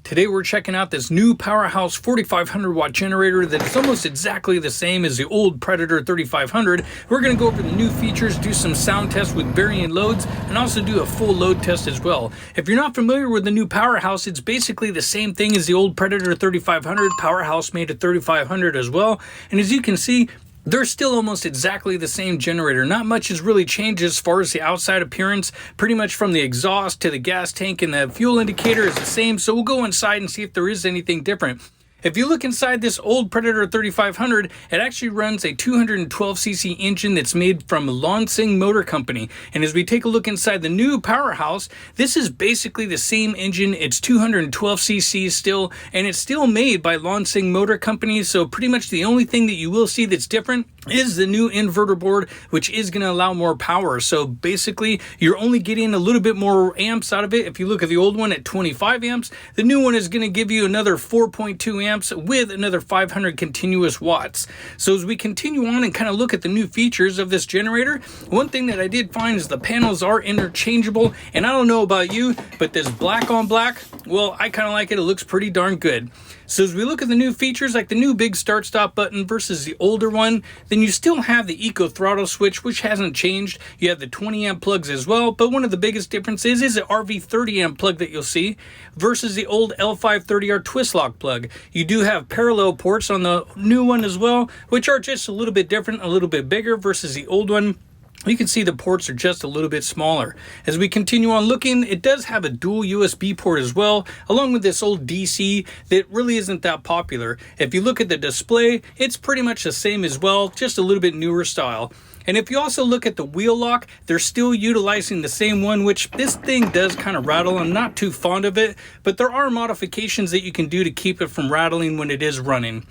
Today we're checking out this new Powerhouse 4500 watt generator that is almost exactly the same as the old Predator 3500. We're going to go over the new features, do some sound tests with varying loads, and also do a full load test as well. If you're not familiar with the new Powerhouse, it's basically the same thing as the old Predator 3500. Powerhouse made a 3500 as well, and as you can see, they're still almost exactly the same generator. Not much has really changed as far as the outside appearance. Pretty much from the exhaust to the gas tank and the fuel indicator is the same. So we'll go inside and see if there is anything different. If you look inside this old Predator 3500, it actually runs a 212cc engine that's made from Lansing Motor Company. And as we take a look inside the new Powerhouse, this is basically the same engine. It's 212cc still, and it's still made by Lansing Motor Company. So pretty much the only thing that you will see that's different is the new inverter board, which is going to allow more power. So basically, you're only getting a little bit more amps out of it. If you look at the old one at 25 amps, the new one is going to give you another 4.2 amps with another 500 continuous watts. So as we continue on and kind of look at the new features of this generator, one thing that I did find is the panels are interchangeable. And I don't know about you, but this black on black, well, I kind of like it. It looks pretty darn good. So as we look at the new features, like the new big start stop button versus the older one, then you still have the eco throttle switch, which hasn't changed. You have the 20 amp plugs as well, but one of the biggest differences is the RV 30 amp plug that you'll see versus the old L530R twist lock plug. You do have parallel ports on the new one as well, which are just a little bit different, a little bit bigger versus the old one. You can see the ports are just a little bit smaller. As we continue on looking, it does have a dual USB port as well, along with this old DC that really isn't that popular. If you look at the display, it's pretty much the same as well, just a little bit newer style. And if you also look at the wheel lock, they're still utilizing the same one, which this thing does kind of rattle. I'm not too fond of it, but there are modifications that you can do to keep it from rattling when it is running.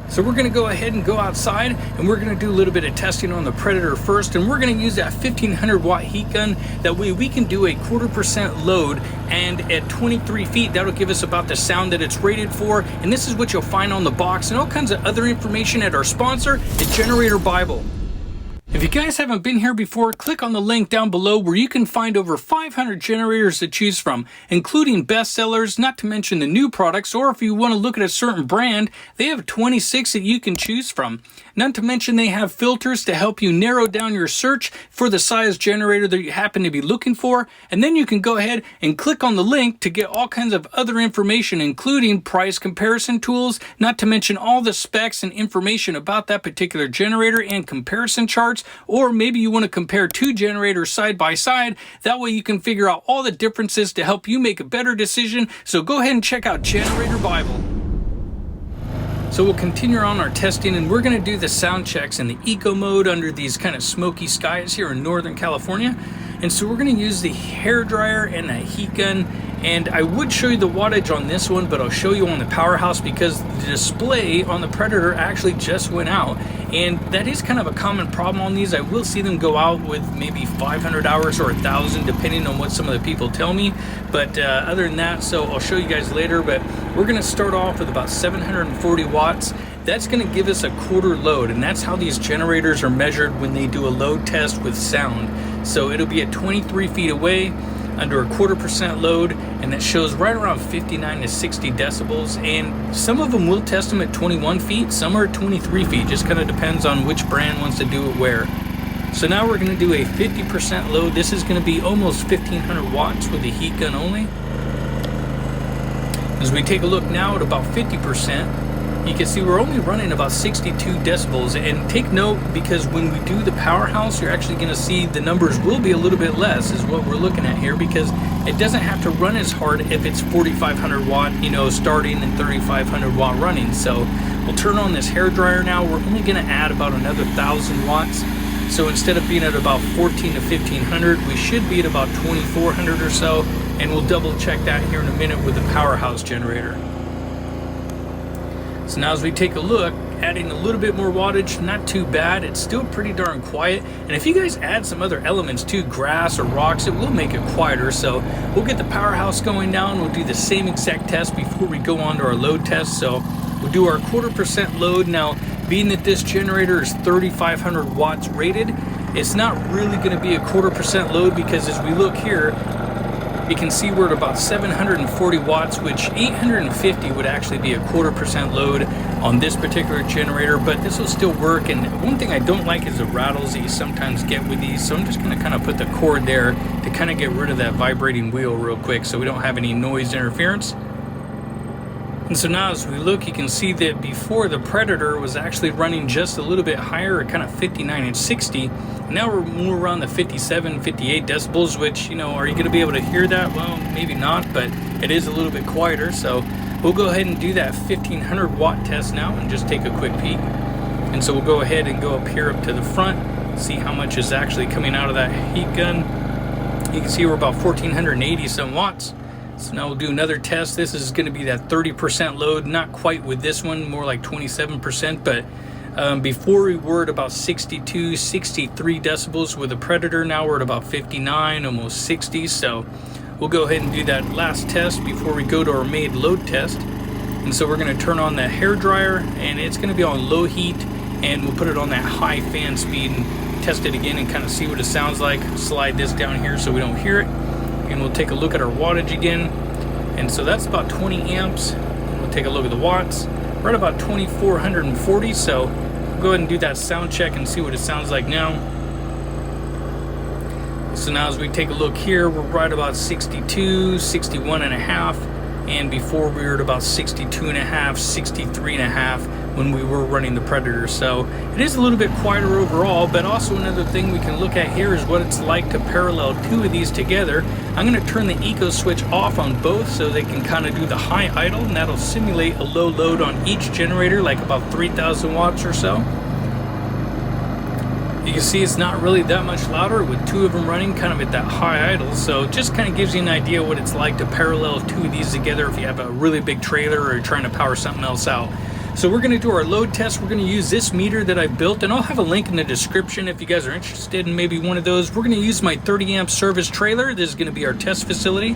So we're going to go ahead and go outside, and we're going to do a little bit of testing on the Predator first, and we're going to use that 1500 watt heat gun. That way we can do a 0.25% load, and at 23 feet that'll give us about the sound that it's rated for. And this is what you'll find on the box and all kinds of other information at our sponsor, the Generator Bible. If you guys haven't been here before, click on the link down below where you can find over 500 generators to choose from, including bestsellers, not to mention the new products, or if you want to look at a certain brand, they have 26 that you can choose from. Not to mention they have filters to help you narrow down your search for the size generator that you happen to be looking for, and then you can go ahead and click on the link to get all kinds of other information, including price comparison tools, not to mention all the specs and information about that particular generator and comparison charts. Or maybe you want to compare two generators side by side. That way you can figure out all the differences to help you make a better decision. So go ahead and check out Generator Bible. So we'll continue on our testing, and we're going to do the sound checks in the eco mode under these kind of smoky skies here in Northern California. And so we're going to use the hairdryer and a heat gun. And I would show you the wattage on this one, but I'll show you on the Powerhouse because the display on the Predator actually just went out. And that is kind of a common problem on these. I will see them go out with maybe 500 hours or 1,000, depending on what some of the people tell me. But other than that, so I'll show you guys later. But we're going to start off with about 740 watts. That's going to give us a quarter load, and that's how these generators are measured when they do a load test with sound. So it'll be at 23 feet away under a 0.25% load, and that shows right around 59 to 60 decibels. And some of them will test them at 21 feet, some are at 23 feet, just kind of depends on which brand wants to do it where. So now we're going to do a 50% load. This is going to be almost 1500 watts with the heat gun only. As we take a look now at about 50%, you can see we're only running about 62 decibels. And take note, because when we do the Powerhouse, you're actually going to see the numbers will be a little bit less is what we're looking at here, because it doesn't have to run as hard if it's 4500 watt, starting and 3500 watt running. So we'll turn on this hairdryer now. We're only going to add about another 1,000 watts. So instead of being at about 14 to 1500, we should be at about 2400 or so. And we'll double check that here in a minute with the Powerhouse generator. So now as we take a look, adding a little bit more wattage, not too bad. It's still pretty darn quiet. And if you guys add some other elements too, grass or rocks, it will make it quieter. So we'll get the Powerhouse going down. We'll do the same exact test before we go on to our load test. So we'll do our 0.25% load. Now, being that this generator is 3,500 watts rated, it's not really going to be a 0.25% load, because as we look here, You can see we're at about 740 watts, which 850 would actually be a 1/4% load on this particular generator, but this will still work. And one thing I don't like is the rattles that you sometimes get with these, so I'm just going to kind of put the cord there to kind of get rid of that vibrating wheel real quick so we don't have any noise interference. And so now as we look, you can see that before the Predator was actually running just a little bit higher at kind of 59 and 60. Now we're more around the 57, 58 decibels, which, you know, are you going to be able to hear that? Well, maybe not, but it is a little bit quieter. So we'll go ahead and do that 1500 watt test now and just take a quick peek. And so we'll go ahead and go up here up to the front, see how much is actually coming out of that heat gun. You can see we're about 1480 some watts. So now we'll do another test. This is going to be that 30% load, not quite with this one, more like 27%, but before we were at about 62, 63 decibels with the Predator. Now we're at about 59, almost 60. So we'll go ahead and do that last test before we go to our main load test. And so we're going to turn on the Hairdryer, and it's going to be on low heat, and we'll put it on that high fan speed and test it again and kind of see what it sounds like. Slide this down here so we don't hear it. And we'll take a look at our wattage again. And so that's about 20 amps. And we'll take a look at the watts. We're at about 2440, so we'll go ahead and do that sound check and see what it sounds like now. So now as we take a look here, we're right about 62, 61 and a half. And before we were at about 62 and a half, 63 and a half when we were running the Predator. So it is a little bit quieter overall, but also another thing we can look at here is what it's like to parallel two of these together. I'm going to turn the eco switch off on both so they can kind of do the high idle, and that'll simulate a low load on each generator, like about 3000 watts or so. You can see it's not really that much louder with two of them running kind of at that high idle. So it just kind of gives you an idea what it's like to parallel two of these together if you have a really big trailer or you're trying to power something else out. So we're going to do our load test. We're going to use this meter that I built, and I'll have a link in the description if you guys are interested in maybe one of those. We're going to use my 30 amp service trailer. This is going to be our test facility.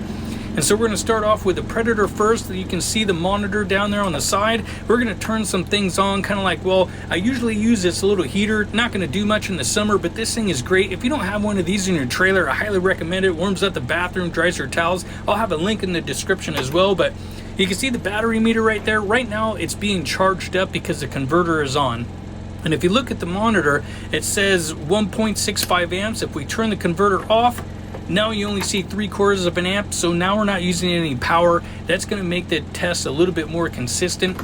And so we're going to start off with the Predator first. You can see the monitor down there on the side. We're going to turn some things on, kind of like, well, I usually use this little heater. Not going to do much in the summer, but this thing is great. If you don't have one of these in your trailer, I highly recommend it. Warms up the bathroom, dries your towels. I'll have a link in the description as well, but you can see the battery meter right there. Right now, it's being charged up because the converter is on. And if you look at the monitor, it says 1.65 amps. If we turn the converter off, now you only see 3/4 of an amp, so now we're not using any power. That's going to make the test a little bit more consistent.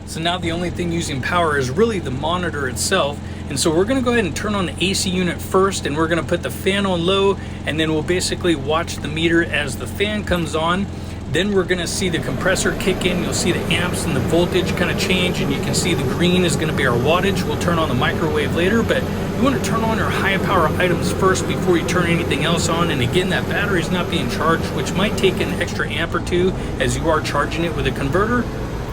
So now the only thing using power is really the monitor itself. And so we're going to go ahead and turn on the AC unit first, and we're going to put the fan on low, and then we'll basically watch the meter as the fan comes on. Then we're going to see the compressor kick in. You'll see the amps and the voltage kind of change, and you can see the green is going to be our wattage. We'll turn on the microwave later, but you want to turn on your high power items first before you turn anything else on. And again, that battery is not being charged, which might take an extra amp or two as you are charging it with a converter.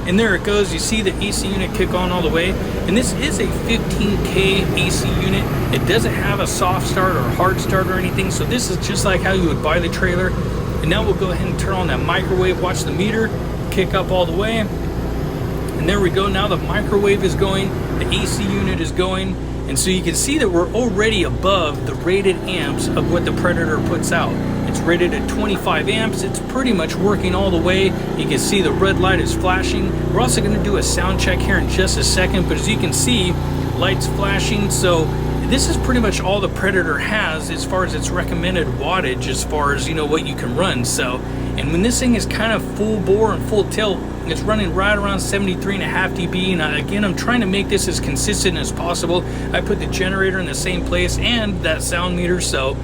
And there it goes. You see the AC unit kick on all the way. And this is a 15K AC unit. It doesn't have a soft start or hard start or anything. So this is just like how you would buy the trailer. And now we'll go ahead and turn on that microwave, watch the meter kick up all the way. And there we go. Now the microwave is going, the AC unit is going. And so you can see that we're already above the rated amps of what the Predator puts out. It's rated at 25 amps. It's pretty much working all the way. You can see the red light is flashing. We're also going to do a sound check here in just a second, but as you can see, lights flashing. So this is pretty much all the Predator has as far as its recommended wattage, as far as, you know, what you can run. So, and when this thing is kind of full bore and full tilt, it's running right around 73.5 dB. And again, I'm trying to make this as consistent as possible. I put the generator in the same place and that sound meter. So,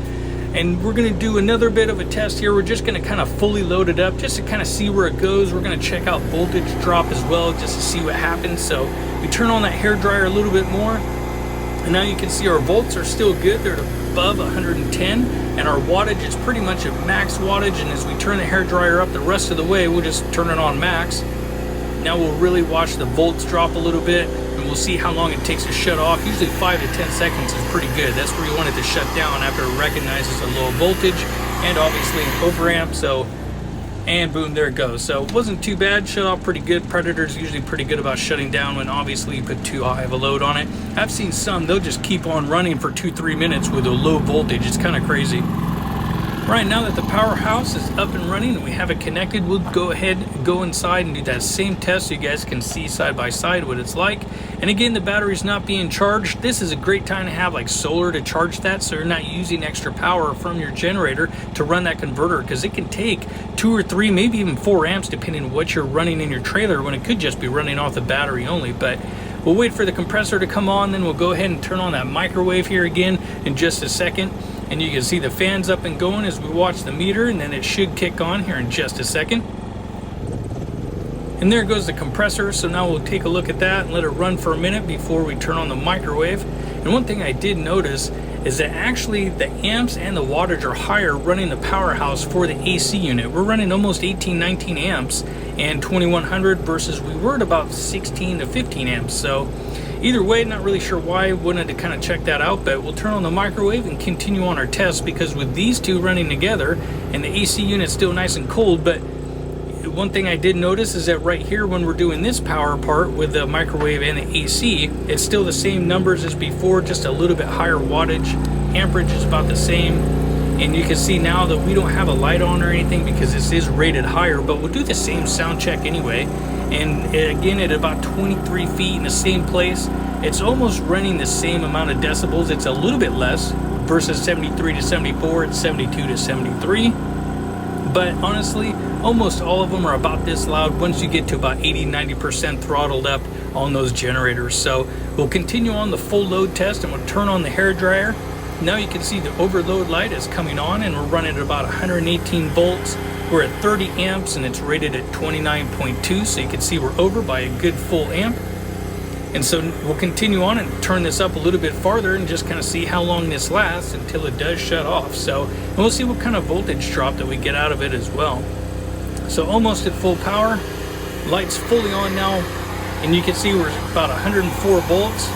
and we're going to do another bit of a test here. We're just going to kind of fully load it up just to kind of see where it goes. We're going to check out voltage drop as well just to see what happens. So we turn on that Hairdryer a little bit more. And now you can see our volts are still good. They're above 110, and our wattage is pretty much at max wattage. And as we turn the Hairdryer up the rest of the way, we'll just turn it on max. Now we'll really watch the volts drop a little bit, and we'll see how long it takes to shut off. Usually 5 to 10 seconds is pretty good. That's where you want it to shut down after it recognizes a low voltage and obviously an overamp. So, and boom, there it goes. So it wasn't too bad, shut off pretty good. Predator's usually pretty good about shutting down when obviously you put too high of a load on it. I've seen some, they'll just keep on running for 2-3 minutes with a low voltage. It's kind of crazy. Right now that the powerhouse is up and running and we have it connected, we'll go ahead, go inside and do that same test so you guys can see side by side what it's like. And again, the battery's not being charged. This is a great time to have like solar to charge that, so you're not using extra power from your generator to run that converter, because it can take 2 or 3, maybe even 4 amps depending on what you're running in your trailer, when it could just be running off the battery only. But we'll wait for the compressor to come on, then we'll go ahead and turn on that microwave here again in just a second. And you can see the fans up and going as we watch the meter, and then it should kick on here in just a second. And there goes the compressor. So now we'll take a look at that and let it run for a minute before we turn on the microwave. And one thing I did notice is that actually the amps and the wattage are higher running the powerhouse for the AC unit. We're running almost 18-19 amps and 2100 versus we were at about 16 to 15 amps. So either way, not really sure why. Wanted to kind of check that out, but we'll turn on the microwave and continue on our test, because with these two running together and the AC unit's still nice and cold. But one thing I did notice is that right here when we're doing this power part with the microwave and the AC, it's still the same numbers as before, just a little bit higher wattage. Amperage is about the same. And you can see now that we don't have a light on or anything because this is rated higher, but we'll do the same sound check anyway. And again, at about 23 feet in the same place, it's almost running the same amount of decibels. It's a little bit less versus 73 to 74, it's 72 to 73. But honestly, almost all of them are about this loud once you get to about 80-90% throttled up on those generators. So we'll continue on the full load test and we'll turn on the hairdryer. Now you can see the overload light is coming on, and we're running at about 118 volts. We're at 30 amps and it's rated at 29.2, so you can see we're over by a good full amp. And so we'll continue on and turn this up a little bit farther and just kind of see how long this lasts until it does shut off. So, and we'll see what kind of voltage drop that we get out of it as well. So almost at full power, light's fully on now, and you can see we're about 104 volts.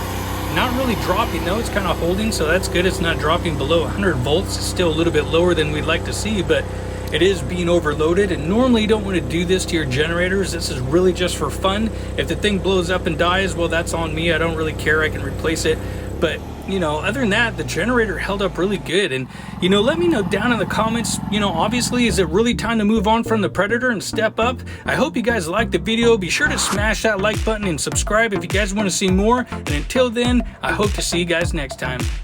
Not really dropping though, it's kind of holding, so that's good. It's not dropping below 100 volts. It's still a little bit lower than we'd like to see, but it is being overloaded. And normally you don't want to do this to your generators. This is really just for fun. If the thing blows up and dies, well, that's on me. I don't really care. I can replace it. But you know, other than that, the generator held up really good. And you know, let me know down in the comments, you know, obviously, is it really time to move on from the Predator and step up? I hope you guys liked the video. Be sure to smash that like button and subscribe if you guys want to see more. And until then, I hope to see you guys next time.